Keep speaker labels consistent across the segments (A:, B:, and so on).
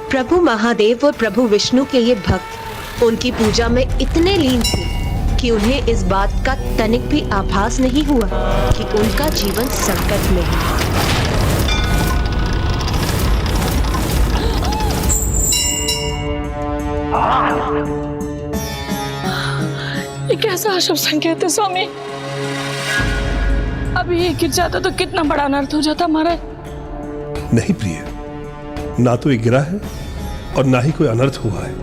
A: प्रभु महादेव और प्रभु विष्णु के ये भक्त उनकी पूजा में इतने लीन थे कि उन्हें इस बात का तनिक भी आभास नहीं हुआ कि उनका जीवन संकट में है।
B: ये कैसा अशुभ संकेत है स्वामी? अभी ये गिर जाता तो कितना बड़ा अनर्थ हो जाता हमारा।
C: नहीं प्रिय, ना तो ये गिरा है और ना ही कोई अनर्थ हुआ है।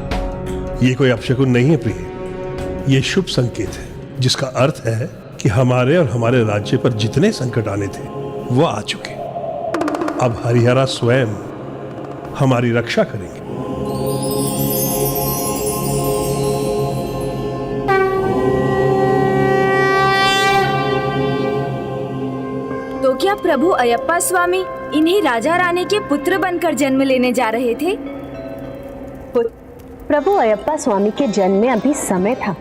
C: ये कोई अपशकुन नहीं है प्रिय, ये शुभ संकेत है जिसका अर्थ है कि हमारे और हमारे राज्य पर जितने संकट आने थे वो आ चुके। अब हरिहरा स्वयं हमारी रक्षा करेंगे।
D: तो क्या प्रभु अयप्पा स्वामी इन्हीं राजा रानी के पुत्र बनकर जन्म लेने जा रहे थे?
E: प्रभु अयप्पा स्वामी के जन्म में अभी समय था,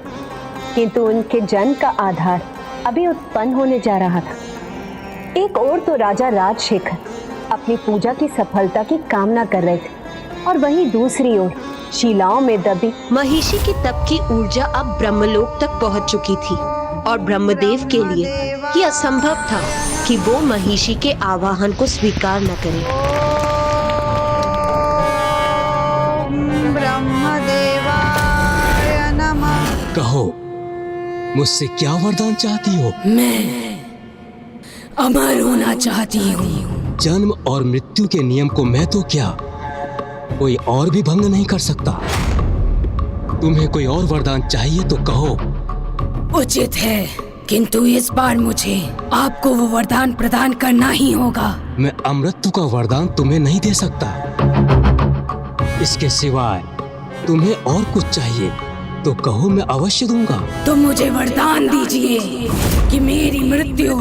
E: किंतु उनके जन्म का आधार अभी उत्पन्न होने जा रहा था। एक ओर तो राजा राजशेखर अपनी पूजा की सफलता की कामना कर रहे थे और वहीं दूसरी ओर शिलाओं में दबी
A: महिषी की तप की ऊर्जा अब ब्रह्मलोक तक पहुंच चुकी थी और ब्रह्मदेव के लिए यह असंभव था कि वो महिषी के आवाहन को स्वीकार न करें।
F: ब्रह्मदेवाय नमः।
G: कहो, मुझसे क्या वरदान चाहती हो?
B: मैं अमर होना चाहती हूँ।
G: जन्म और मृत्यु के नियम को मैं तो क्या, कोई और भी भंग नहीं कर सकता। तुम्हें कोई और वरदान चाहिए तो कहो।
B: उचित है, किंतु इस बार मुझे आपको वो वरदान प्रदान करना ही होगा।
G: मैं अमृतत्व का वरदान तुम्हें नहीं दे सकता। इसके सिवाय तुम्हें और कुछ चाहिए तो कहो, मैं अवश्य दूंगा।
B: तो मुझे वरदान दीजिए कि मेरी मृत्यु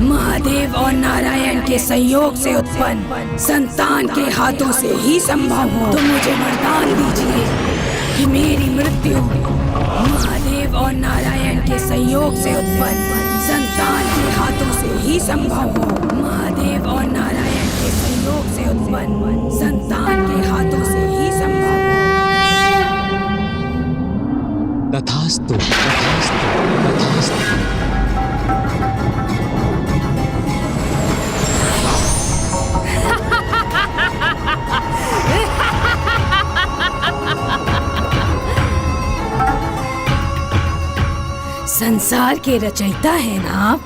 B: महादेव और नारायण के सहयोग से उत्पन्न संतान के हाथों से ही संभव हो। तो मुझे वरदान दीजिए कि मेरी मृत्यु महादेव और नारायण के सहयोग से उत्पन्न संतान के हाथों से ही संभव हो। महादेव और नारायण के सहयोग से उत्पन्न संतान के हाथों से ही संभव हो।
G: तथास्तु, तथास्तु, तथास्तु।
B: संसार के रचयिता हैं ना आप,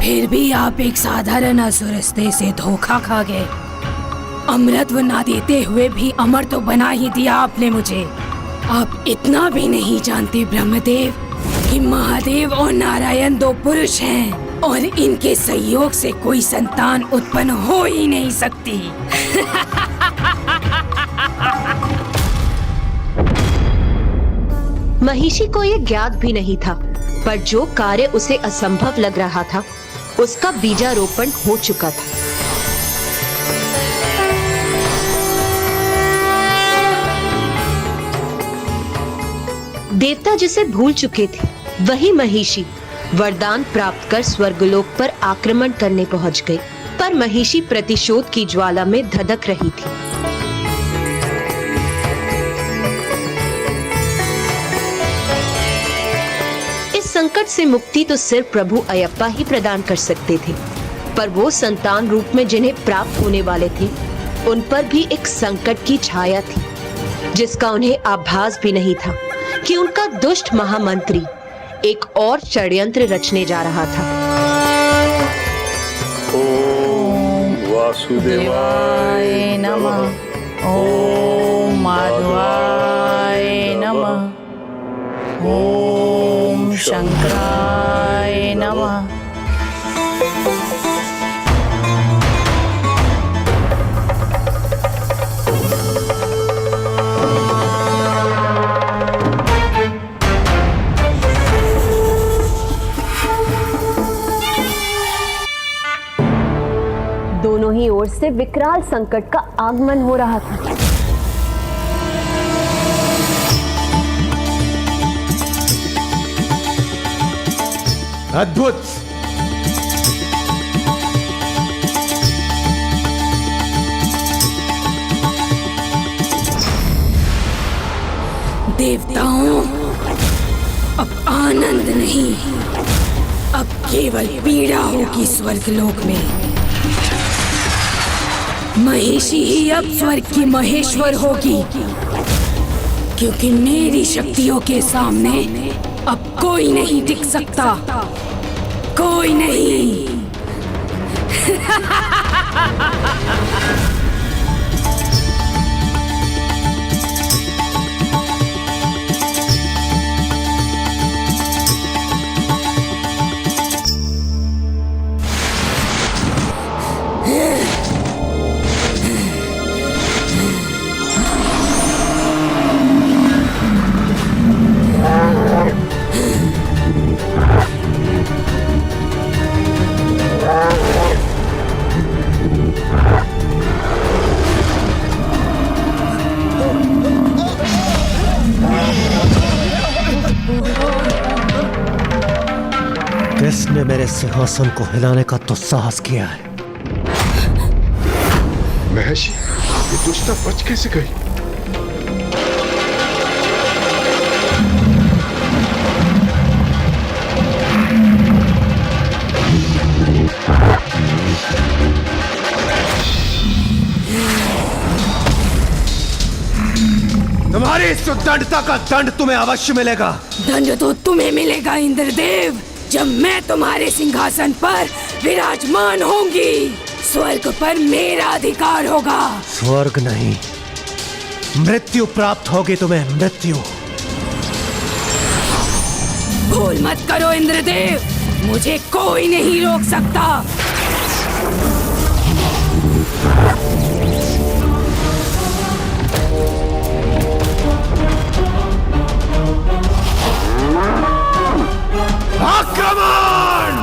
B: फिर भी आप एक साधारण असुरस्ते से धोखा खा गए। अमृतत्व ना देते हुए भी अमर तो बना ही दिया आपने मुझे। आप इतना भी नहीं जानते ब्रह्मदेव कि महादेव और नारायण दो पुरुष हैं और इनके सहयोग से कोई संतान उत्पन्न हो ही नहीं सकती।
A: महिषी को यह ज्ञात भी नहीं था, पर जो कार्य उसे असंभव लग रहा था उसका बीजारोपण हो चुका था। देवता जिसे भूल चुके थे वही महिषी वरदान प्राप्त कर स्वर्गलोक पर आक्रमण करने पहुंच गई, पर महिषी प्रतिशोध की ज्वाला में धधक रही थी। संकट से मुक्ति तो सिर्फ प्रभु अयप्पा ही प्रदान कर सकते थे, पर वो संतान रूप में जिन्हें प्राप्त होने वाले थे उन पर भी एक संकट की छाया थी, जिसका उन्हें आभास भी नहीं था कि उनका दुष्ट महामंत्री एक और षड्यंत्र रचने जा रहा था।
C: ओम वासुदेवाय नमः।
F: ओम माधवाय नमः। ओम शंकराय नमः।
E: दोनों ही ओर से विकराल संकट का आगमन हो रहा था।
C: अद्भुत!
B: देवताओं, अब आनंद नहीं, अब केवल पीड़ा होगी स्वर्गलोक में। महिषी ही अब स्वर्ग की महेश्वर होगी, क्योंकि मेरी शक्तियों के सामने अब कोई नहीं टिक सकता, कोई नहीं।
H: किसने मेरे सिंहासन को हिलाने का दुस्साहस किया है?
I: महर्षि, ये दुष्टा बच कैसे गई?
H: तुम्हारी इस उद्दंडता का दंड तुम्हें अवश्य मिलेगा।
B: दंड तो तुम्हें मिलेगा इंद्रदेव, जब मैं तुम्हारे सिंहासन पर विराजमान होंगी। स्वर्ग पर मेरा अधिकार होगा।
H: स्वर्ग नहीं, मृत्यु प्राप्त होगी तुम्हें, मृत्यु।
B: भूल मत करो इंद्रदेव, मुझे कोई नहीं रोक सकता।
H: आक्रमण!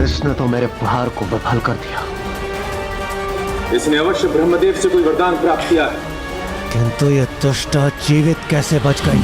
H: इसने तो मेरे प्रहार को विफल कर दिया।
J: इसने अवश्य ब्रह्मदेव से कोई वरदान प्राप्त किया है,
H: किंतु ये दुष्टा जीवित कैसे बच गई?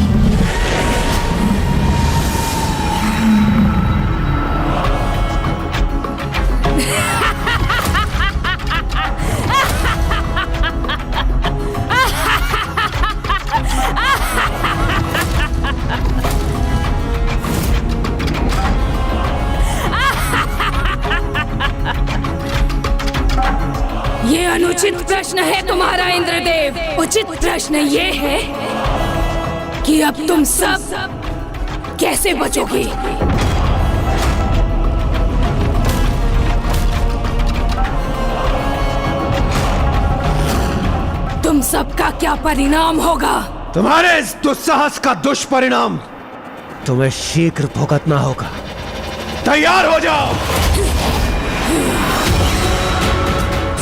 B: ये अनुचित प्रश्न है तुम्हारा इंद्रदेव। उचित प्रश्न ये है कि अब तुम सब कैसे बचोगे? तुम सबका क्या परिणाम होगा?
H: तुम्हारे इस दुस्साहस का दुष्परिणाम तुम्हें शीघ्र भुगतना होगा। तैयार हो जाओ।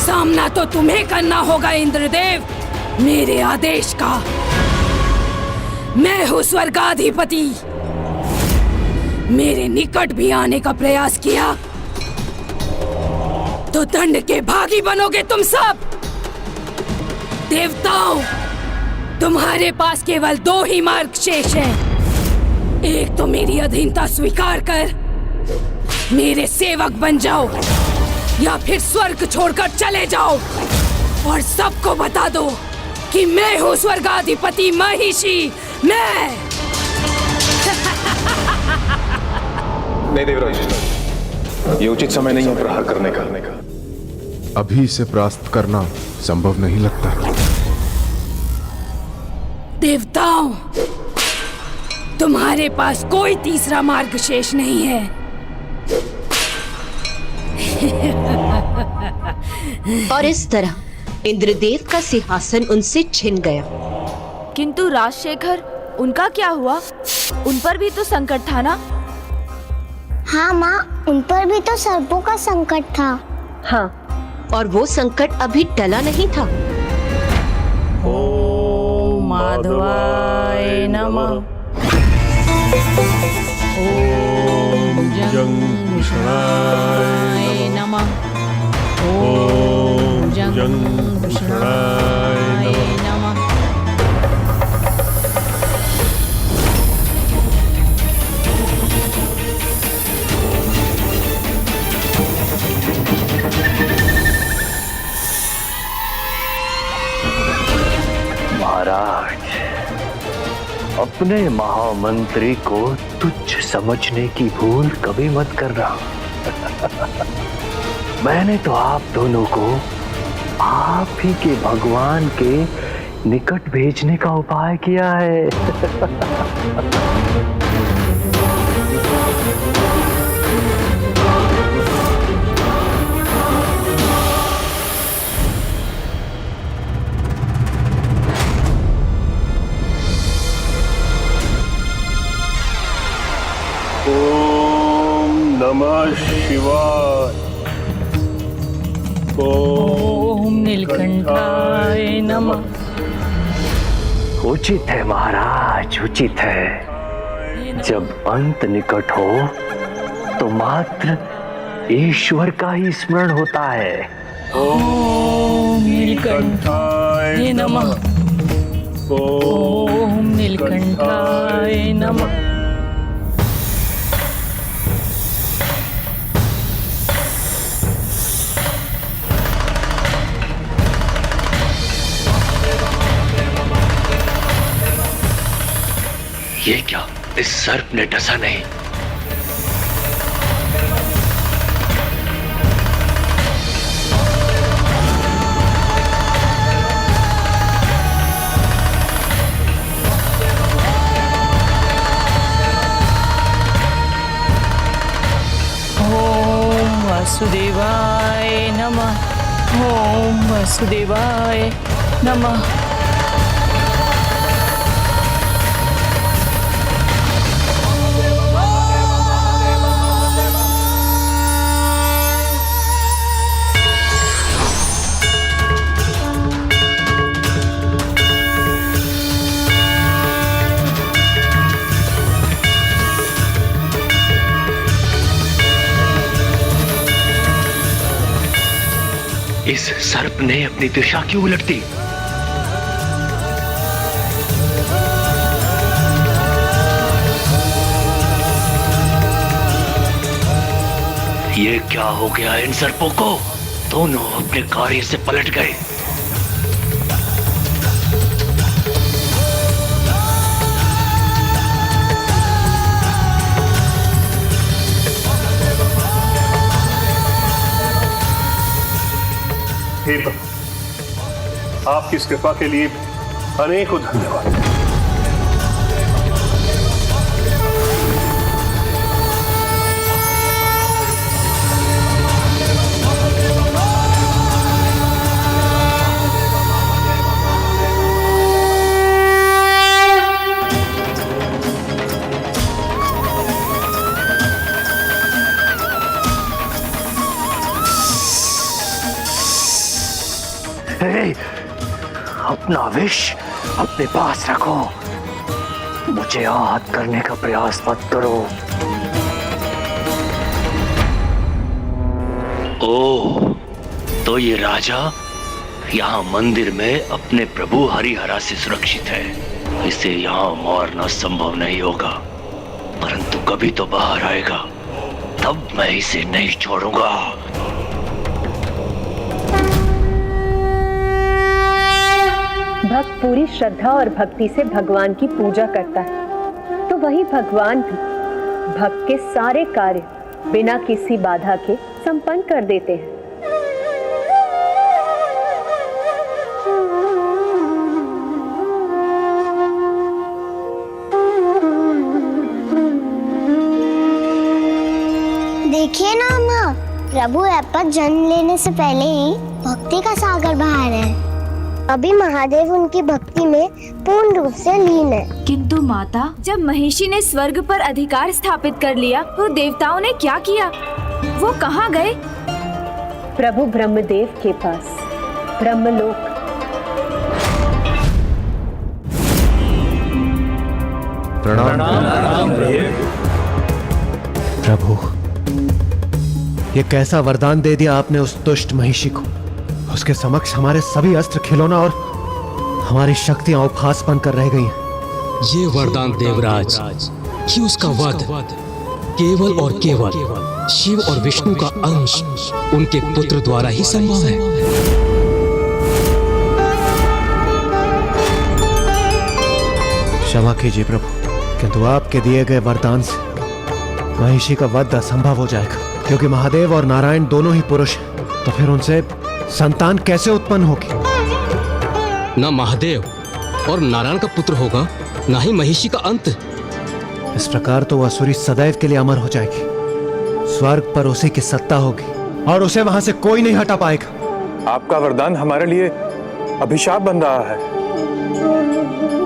B: सामना तो तुम्हें करना होगा इंद्रदेव, मेरे आदेश का। मैं हूँ स्वर्गाधिपति। मेरे निकट भी आने का प्रयास किया तो दंड के भागी बनोगे तुम सब। देवताओं, तुम्हारे पास केवल दो ही मार्ग शेष हैं। एक तो मेरी अधीनता स्वीकार कर मेरे सेवक बन जाओ, या फिर स्वर्ग छोड़कर चले जाओ और सबको बता दो कि मैं हूँ स्वर्गाधिपति महिषी। मैं
J: नहीं देवराज, ये उचित समय नहीं है प्रहार करने का।
I: अभी इसे परास्त करना संभव नहीं लगता।
B: देवताओं, तुम्हारे पास कोई तीसरा मार्ग शेष नहीं है।
A: और इस तरह इंद्रदेव का सिंहासन उनसे छिन गया।
D: किंतु राजशेखर, उनका क्या हुआ? उन पर भी तो संकट था ना?
K: हाँ माँ, उन पर भी तो सर्पों का संकट था।
A: हाँ, और वो संकट अभी टला नहीं था।
F: ओम माधवाय नमः। ओम
C: जंग
F: भूषणाय नमः। ओम भूषणाय नमः।
L: महाराज, अपने महामंत्री को तुच्छ समझने की भूल कभी मत करना। मैंने तो आप दोनों को आप ही के भगवान के निकट भेजने का उपाय किया है।
C: ओम नमः शिवाय।
F: ओम नीलकंठाय नमः।
L: उचित है महाराज, उचित है। जब अंत निकट हो तो मात्र ईश्वर का ही स्मरण होता है।
F: ओम नीलकंठाय नमः। ओम नीलकंठाय नमः।
L: ये क्या, इस सर्प ने डसा नहीं?
F: ओम वासुदेवाय नमः। ओम वासुदेवाय नमः।
L: इस सर्प ने अपनी दिशा क्यों उलट दी? ये क्या हो गया इन सर्पों को? दोनों अपने कार्य से पलट गए।
C: हे प्रभु, आपकी इस कृपा के लिए अनेकों धन्यवाद।
L: अपना विष अपने पास रखो। मुझे आहत करने का प्रयास मत करो। ओह, तो ये राजा यहाँ मंदिर में अपने प्रभु हरिहरा से सुरक्षित है। इसे यहाँ मारना संभव नहीं होगा, परंतु कभी तो बाहर आएगा, तब मैं इसे नहीं छोड़ूंगा।
E: भक्त पूरी श्रद्धा और भक्ति से भगवान की पूजा करता है, तो वही भगवान भी भक्त के सारे कार्य बिना किसी बाधा के संपन्न कर देते हैं।
K: देखिए ना माँ, प्रभु अयप्पा जन्म लेने से पहले ही भक्ति का सागर बहा रहे हैं। अभी महादेव उनकी भक्ति में पूर्ण रूप से लीन है।
D: किंतु माता, जब महिषी ने स्वर्ग पर अधिकार स्थापित कर लिया तो देवताओं ने क्या किया? वो कहाँ गए?
E: प्रभु ब्रह्मदेव के पास ब्रह्मलोक।
I: प्रणाम।
G: प्रभु,
H: ये कैसा वरदान दे दिया आपने उस दुष्ट महिषी को। उसके समक्ष हमारे सभी अस्त्र खिलौना और हमारी शक्तियां उपहास बनकर रह गई हैं।
G: ये वरदान देवराज कि उसका वध केवल और केवल शिव और विष्णु का अंश उनके पुत्र द्वारा ही संभव है।
H: क्षमा कीजिए प्रभु, किंतु आपके दिए गए वरदान से महिषी का वध असंभव हो जाएगा, क्योंकि महादेव और नारायण दोनों ही पुरुष हैं। तो फिर उनसे संतान कैसे उत्पन्न होगी?
G: ना महादेव और नारायण का पुत्र होगा, ना ही महिषी का अंत।
H: इस प्रकार तो वह असुरी सदैव के लिए अमर हो जाएगी। स्वर्ग पर उसी की सत्ता होगी और उसे वहां से कोई नहीं हटा पाएगा।
J: आपका वरदान हमारे लिए अभिशाप बन रहा है।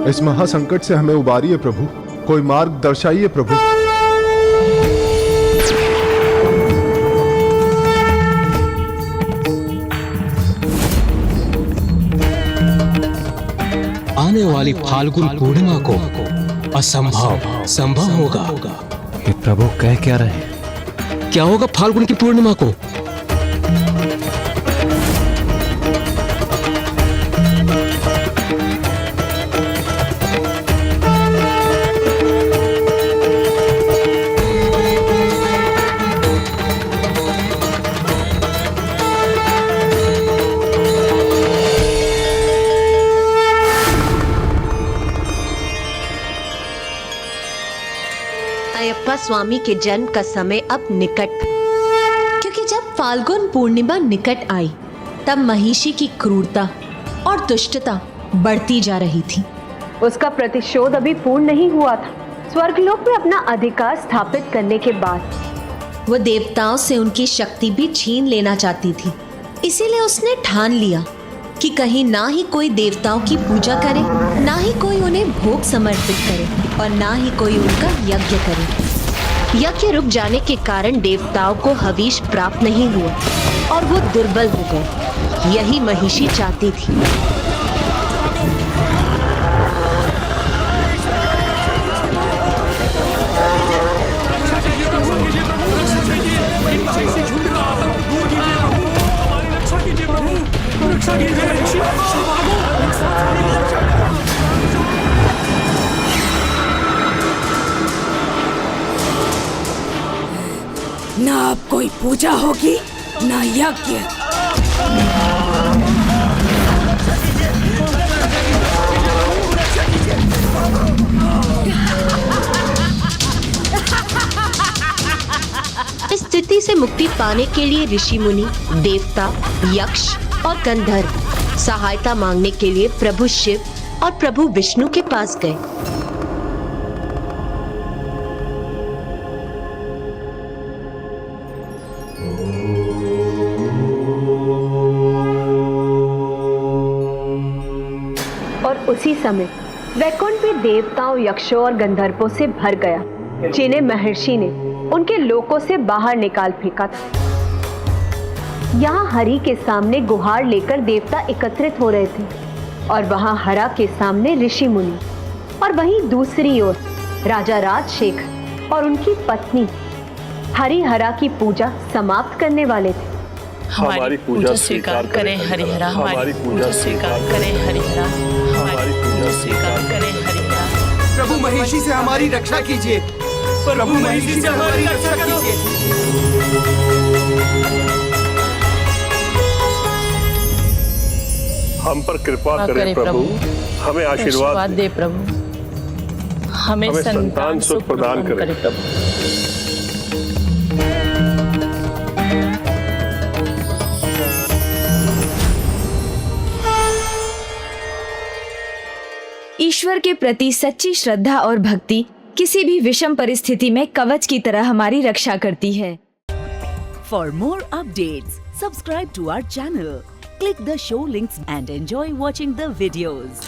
I: इस महासंकट से हमें उबारिए प्रभु, कोई मार्ग दर्शाइए प्रभु।
G: आने वाली फाल्गुन पूर्णिमा को असंभव संभव होगा।
H: ये प्रभु कह क्या रहे हैं?
G: क्या होगा फाल्गुन की पूर्णिमा को?
A: अयप्पा स्वामी के जन्म का समय अब निकट था, क्योंकि जब फाल्गुन पूर्णिमा निकट आई तब महिषी की क्रूरता और दुष्टता बढ़ती जा रही थी।
E: उसका प्रतिशोध अभी पूर्ण नहीं हुआ था। स्वर्गलोक में अपना अधिकार स्थापित करने के बाद
A: वो देवताओं से उनकी शक्ति भी छीन लेना चाहती थी। इसीलिए उसने ठान लिया कि कहीं ना ही कोई देवताओं की पूजा करे, ना ही कोई उन्हें भोग समर्पित करे और ना ही कोई उनका यज्ञ करे। यज्ञ रुक जाने के कारण देवताओं को हविष प्राप्त नहीं हुआ और वो दुर्बल हो गए। यही महिषी चाहती थी।
B: ना अब कोई पूजा होगी, ना यज्ञ।
A: इस स्थिति से मुक्ति पाने के लिए ऋषि मुनि, देवता, यक्ष और गंधर्व सहायता मांगने के लिए प्रभु शिव और प्रभु विष्णु के पास गए।
E: और उसी समय वैकुंठ भी देवताओं, यक्षों और गंधर्वों से भर गया, जिन्हें महर्षि ने उनके लोकों से बाहर निकाल फेंका था। यहाँ हरि के सामने गुहार लेकर देवता एकत्रित हो रहे थे और वहाँ हरा के सामने ऋषि मुनि, और वहीं दूसरी ओर राजा राजशेखर और उनकी पत्नी हरि हरा की पूजा समाप्त करने वाले थे।
F: हमारी पूजा स्वीकार करें हरिहरा, हमारी पूजा स्वीकार करें हरिहरा, हमारी पूजा स्वीकार करें हरिहरा।
H: प्रभु महिषी से हमारी रक्षा कीजिए, प्रभु महिषी से हमारी रक्षा कीजिए।
C: हम पर कृपा करें प्रभु, हमें आशीर्वाद
F: दे प्रभु, हमें संतान सुख प्रदान करें प्रभु।
D: ईश्वर के प्रति सच्ची श्रद्धा और भक्ति किसी भी विषम परिस्थिति में कवच की तरह हमारी रक्षा करती है।
M: For more updates, subscribe to our channel, click the show links and enjoy watching the videos.